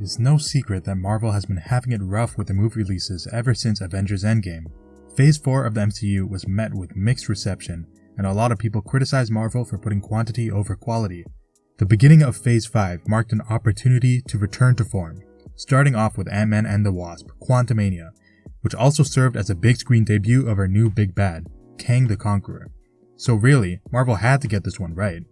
It's no secret that Marvel has been having it rough with their movie releases ever since Avengers Endgame. Phase 4 of the MCU was met with mixed reception, and a lot of people criticized Marvel for putting quantity over quality. The beginning of Phase 5 marked an opportunity to return to form, starting off with Ant-Man and the Wasp Quantumania, which also served as a big screen debut of our new big bad, Kang the Conqueror. So really, Marvel had to get this one right?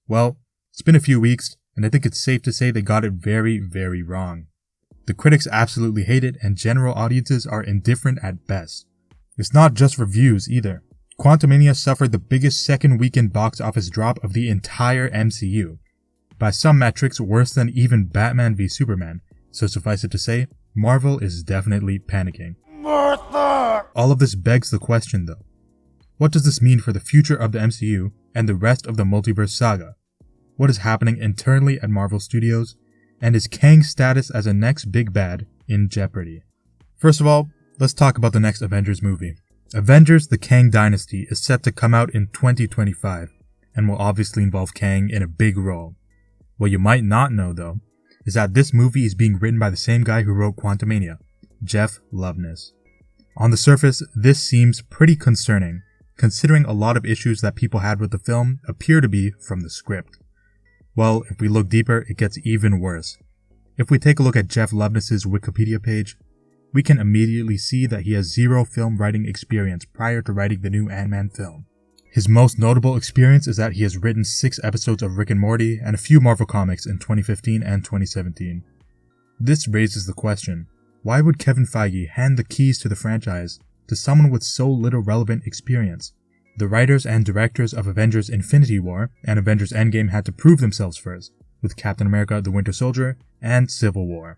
Well, it's been a few weeks, and I think it's safe to say they got it very, very wrong. The critics absolutely hate it, and general audiences are indifferent at best. It's not just reviews either. Quantumania suffered the biggest second weekend box office drop of the entire MCU. By some metrics, worse than even Batman v Superman, so suffice it to say, Marvel is definitely panicking. Martha! All of this begs the question though. What does this mean for the future of the MCU and the rest of the Multiverse Saga? What is happening internally at Marvel Studios? And is Kang's status as a next big bad in jeopardy? First of all, let's talk about the next Avengers movie. Avengers: The Kang Dynasty is set to come out in 2025, and will obviously involve Kang in a big role. What you might not know though, is that this movie is being written by the same guy who wrote Quantumania, Jeff Loveness. On the surface, this seems pretty concerning, considering a lot of issues that people had with the film appear to be from the script. Well, if we look deeper, it gets even worse. If we take a look at Jeff Loveness's Wikipedia page, we can immediately see that he has zero film writing experience prior to writing the new Ant-Man film. His most notable experience is that he has written 6 episodes of Rick and Morty and a few Marvel comics in 2015 and 2017. This raises the question, why would Kevin Feige hand the keys to the franchise to someone with so little relevant experience? The writers and directors of Avengers Infinity War and Avengers Endgame had to prove themselves first, with Captain America the Winter Soldier and Civil War.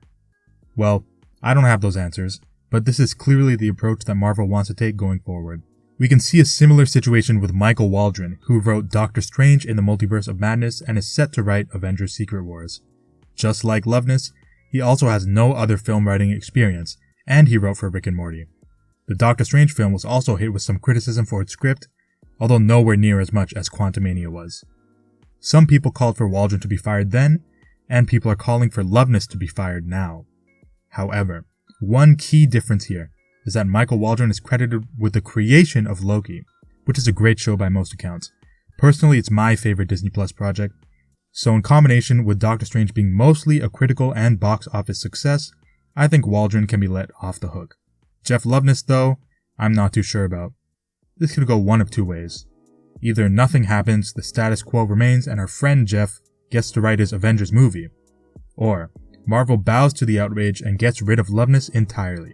Well, I don't have those answers, but this is clearly the approach that Marvel wants to take going forward. We can see a similar situation with Michael Waldron, who wrote Doctor Strange in the Multiverse of Madness and is set to write Avengers Secret Wars. Just like Loveness, he also has no other film writing experience, and he wrote for Rick and Morty. The Doctor Strange film was also hit with some criticism for its script, although nowhere near as much as Quantumania was. Some people called for Waldron to be fired then, and people are calling for Loveness to be fired now. However, one key difference here is that Michael Waldron is credited with the creation of Loki, which is a great show by most accounts. Personally, it's my favorite Disney Plus project, so in combination with Doctor Strange being mostly a critical and box office success, I think Waldron can be let off the hook. Jeff Loveness though, I'm not too sure about. This could go one of two ways. Either nothing happens, the status quo remains, and our friend Jeff gets to write his Avengers movie, or Marvel bows to the outrage and gets rid of Loveness entirely.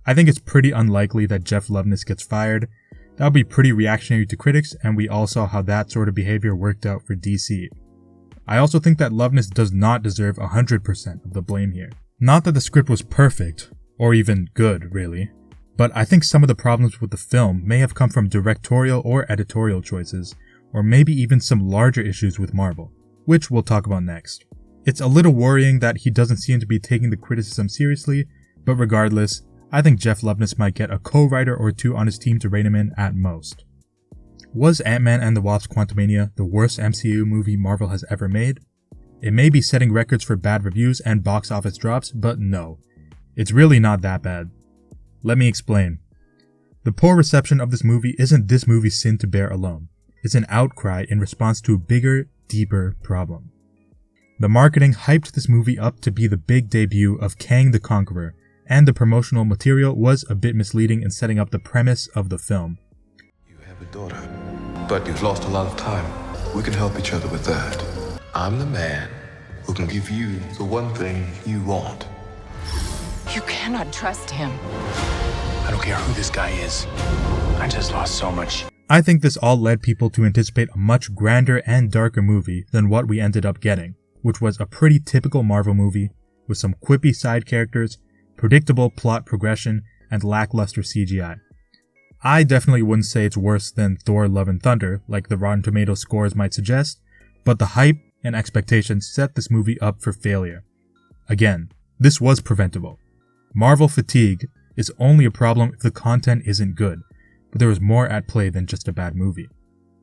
I think it's pretty unlikely that Jeff Loveness gets fired. That would be pretty reactionary to critics, and we all saw how that sort of behavior worked out for DC. I also think that Loveness does not deserve 100% of the blame here. Not that the script was perfect, or even good, really, but I think some of the problems with the film may have come from directorial or editorial choices, or maybe even some larger issues with Marvel, which we'll talk about next. It's a little worrying that he doesn't seem to be taking the criticism seriously, but regardless, I think Jeff Loveness might get a co-writer or two on his team to rein him in at most. Was Ant-Man and the Wasp Quantumania the worst MCU movie Marvel has ever made? It may be setting records for bad reviews and box office drops, but no. It's really not that bad. Let me explain. The poor reception of this movie isn't this movie's sin to bear alone. It's an outcry in response to a bigger, deeper problem. The marketing hyped this movie up to be the big debut of Kang the Conqueror, and the promotional material was a bit misleading in setting up the premise of the film. You have a daughter, but you've lost a lot of time. We can help each other with that. I'm the man who can give you the one thing you want. You cannot trust him. I don't care who this guy is. I just lost so much. I think this all led people to anticipate a much grander and darker movie than what we ended up getting, which was a pretty typical Marvel movie with some quippy side characters, predictable plot progression, and lackluster CGI. I definitely wouldn't say it's worse than Thor: Love and Thunder, like the Rotten Tomatoes scores might suggest, but the hype and expectations set this movie up for failure. Again, this was preventable. Marvel fatigue is only a problem if the content isn't good, but there is more at play than just a bad movie.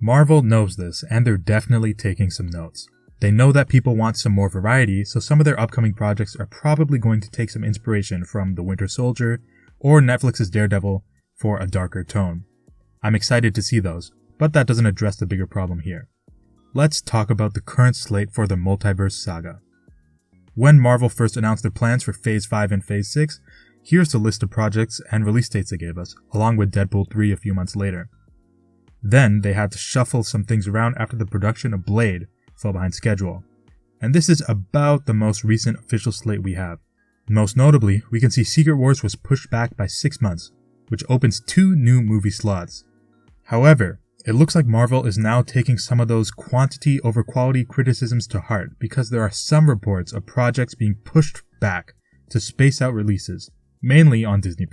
Marvel knows this, and they're definitely taking some notes. They know that people want some more variety, so some of their upcoming projects are probably going to take some inspiration from The Winter Soldier or Netflix's Daredevil for a darker tone. I'm excited to see those, but that doesn't address the bigger problem here. Let's talk about the current slate for the Multiverse Saga. When Marvel first announced their plans for Phase 5 and Phase 6, here's the list of projects and release dates they gave us, along with Deadpool 3 a few months later. Then they had to shuffle some things around after the production of Blade fell behind schedule. And this is about the most recent official slate we have. Most notably, we can see Secret Wars was pushed back by 6 months, which opens 2 new movie slots. However, it looks like Marvel is now taking some of those quantity over quality criticisms to heart because there are some reports of projects being pushed back to space out releases, mainly on Disney+.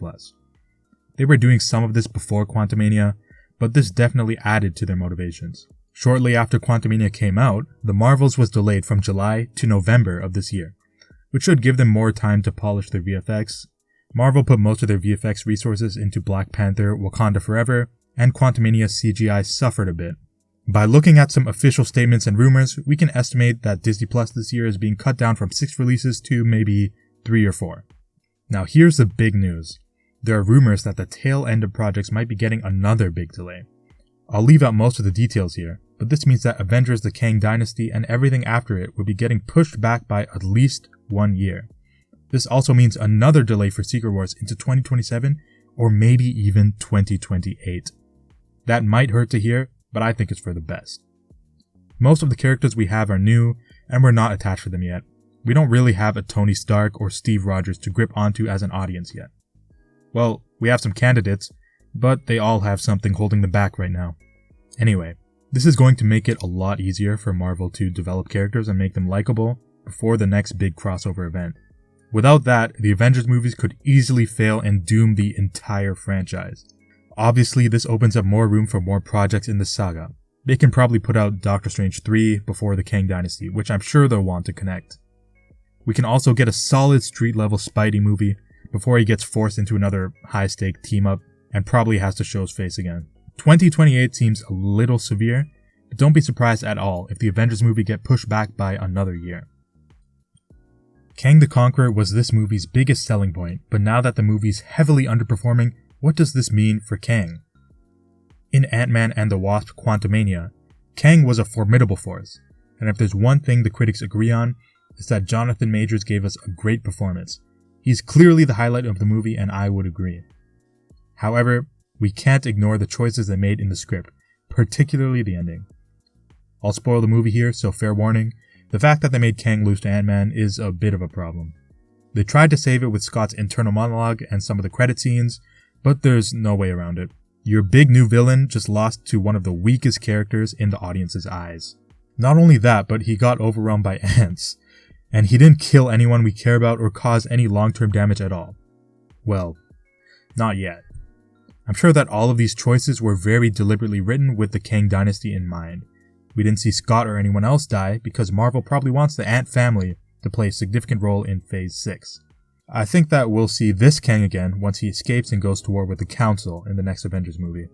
They were doing some of this before Quantumania, but this definitely added to their motivations. Shortly after Quantumania came out, The Marvels was delayed from July to November of this year, which should give them more time to polish their VFX. Marvel put most of their VFX resources into Black Panther, Wakanda Forever, and Quantumania's CGI suffered a bit. By looking at some official statements and rumors, we can estimate that Disney Plus this year is being cut down from 6 releases to maybe 3 or 4. Now here's the big news. There are rumors that the tail end of projects might be getting another big delay. I'll leave out most of the details here, but this means that Avengers the Kang Dynasty and everything after it will be getting pushed back by at least 1 year. This also means another delay for Secret Wars into 2027 or maybe even 2028. That might hurt to hear, but I think it's for the best. Most of the characters we have are new, and we're not attached to them yet. We don't really have a Tony Stark or Steve Rogers to grip onto as an audience yet. Well, we have some candidates, but they all have something holding them back right now. Anyway, this is going to make it a lot easier for Marvel to develop characters and make them likable before the next big crossover event. Without that, the Avengers movies could easily fail and doom the entire franchise. Obviously, this opens up more room for more projects in the saga. They can probably put out Doctor Strange 3 before the Kang Dynasty, which I'm sure they'll want to connect. We can also get a solid street-level Spidey movie before he gets forced into another high-stake team-up and probably has to show his face again. 2028 seems a little severe, but don't be surprised at all if the Avengers movie get pushed back by another year. Kang the Conqueror was this movie's biggest selling point, but now that the movie's heavily underperforming, what does this mean for Kang? In Ant-Man and the Wasp Quantumania, Kang was a formidable force, and if there's one thing the critics agree on, it's that Jonathan Majors gave us a great performance. He's clearly the highlight of the movie, and I would agree. However, we can't ignore the choices they made in the script, particularly the ending. I'll spoil the movie here, so fair warning, the fact that they made Kang lose to Ant-Man is a bit of a problem. They tried to save it with Scott's internal monologue and some of the credit scenes, but there's no way around it. Your big new villain just lost to one of the weakest characters in the audience's eyes. Not only that, but he got overwhelmed by ants. And he didn't kill anyone we care about or cause any long-term damage at all. Well, not yet. I'm sure that all of these choices were very deliberately written with the Kang Dynasty in mind. We didn't see Scott or anyone else die because Marvel probably wants the Ant family to play a significant role in Phase 6. I think that we'll see this Kang again once he escapes and goes to war with the Council in the next Avengers movie.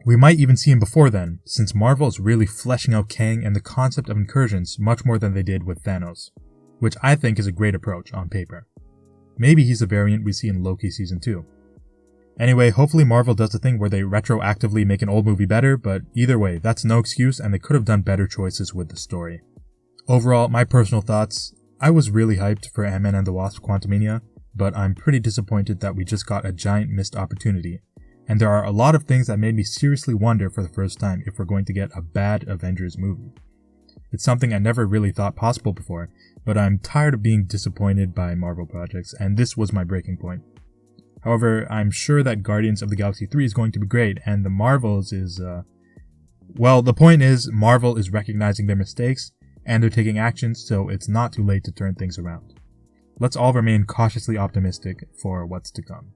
We might even see him before then, since Marvel is really fleshing out Kang and the concept of incursions much more than they did with Thanos, which I think is a great approach on paper. Maybe he's a variant we see in Loki Season 2. Anyway, hopefully Marvel does the thing where they retroactively make an old movie better, but either way, that's no excuse and they could have done better choices with the story. Overall, my personal thoughts, I was really hyped for Ant-Man and the Wasp Quantumania, but I'm pretty disappointed that we just got a giant missed opportunity, and there are a lot of things that made me seriously wonder for the first time if we're going to get a bad Avengers movie. It's something I never really thought possible before, but I'm tired of being disappointed by Marvel projects, and this was my breaking point. However, I'm sure that Guardians of the Galaxy 3 is going to be great, and the Marvels is, well, the point is, Marvel is recognizing their mistakes, and they're taking action, so it's not too late to turn things around. Let's all remain cautiously optimistic for what's to come.